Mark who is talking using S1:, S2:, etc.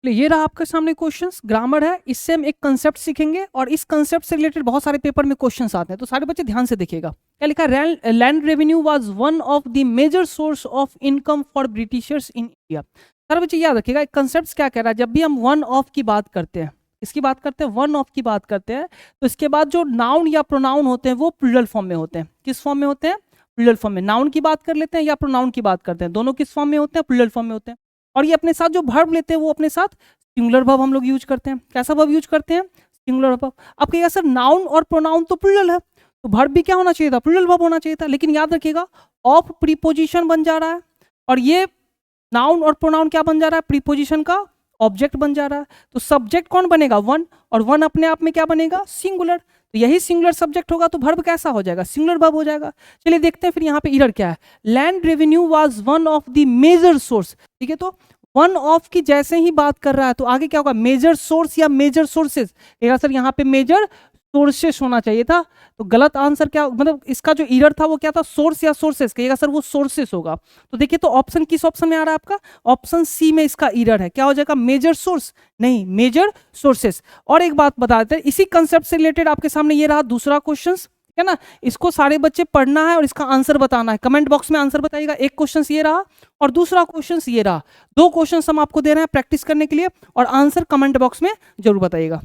S1: ये रहा आपके सामने क्वेश्चंस, ग्रामर है, इससे हम एक कंसेप्ट सीखेंगे और इस कंसेप्ट से रिलेटेड बहुत सारे पेपर में क्वेश्चंस आते हैं, तो सारे बच्चे ध्यान से देखिएगा। क्या लिखा है? Land revenue was one of the major source of income for Britishers in India. सारे बच्चे याद रखिएगा, कंसेप्ट क्या कह रहा है, जब भी हम वन ऑफ की बात करते हैं, इसकी बात करते हैं, वन ऑफ की बात करते हैं, तो इसके बाद जो नाउन या प्रोनाउन होते हैं वो प्लूरल फॉर्म में होते हैं। किस फॉर्म में होते हैं? प्लूरल फॉर्म में। नाउन की बात कर लेते हैं या प्रोनाउन की बात करते हैं, दोनों किस फॉर्म में होते हैं? प्लूरल फॉर्म में होते हैं। और ये अपने साथ जो वर्ब लेते हैं वो अपने साथ सिंगुलर वर्ब हम लोग यूज करते हैं। कैसा वर्ब यूज करते हैं? Singular verb. अब कहिएगा सर नाउन और प्रोनाउन तो प्लूरल है, तो वर्ब भी क्या होना चाहिए था? प्लूरल वर्ब होना चाहिए था। लेकिन याद रखिएगा ऑफ प्रीपोजिशन बन जा रहा है, और ये नाउन और प्रोनाउन क्या बन जा रहा है? प्रीपोजिशन का ऑब्जेक्ट बन जा रहा है। तो सब्जेक्ट कौन बनेगा? वन, और वन अपने आप में क्या बनेगा? सिंगुलर। तो यही सिंगुलर सब्जेक्ट होगा तो वर्ब कैसा हो जाएगा? सिंगुलर वर्ब हो जाएगा। चलिए देखते हैं फिर यहाँ पे एरर क्या है। Land revenue was one of the major source. ठीक है, तो वन ऑफ की जैसे ही बात कर रहा है तो आगे क्या होगा? मेजर सोर्स या मेजर सोर्सेस। सर यहाँ पे मेजर सोर्सेस होना चाहिए था, तो गलत आंसर क्या, मतलब इसका जो एरर था वो क्या था? सोर्स या सोर्सेस। कहिएगा सर वो सोर्सेस होगा। तो देखिए, तो ऑप्शन किस ऑप्शन में आ रहा है आपका? ऑप्शन सी में इसका एरर है। क्या हो जाएगा? मेजर सोर्स नहीं, मेजर सोर्सेस। और एक बात बता देते हैं, इसी कंसेप्ट से रिलेटेड आपके सामने ये रहा दूसरा क्वेश्चन, है ना। इसको सारे बच्चे पढ़ना है और इसका आंसर बताना है। कमेंट बॉक्स में आंसर बताइएगा। एक क्वेश्चन ये रहा और दूसरा क्वेश्चन ये रहा। दो क्वेश्चन हम आपको दे रहे हैं प्रैक्टिस करने के लिए, और आंसर कमेंट बॉक्स में जरूर बताइएगा।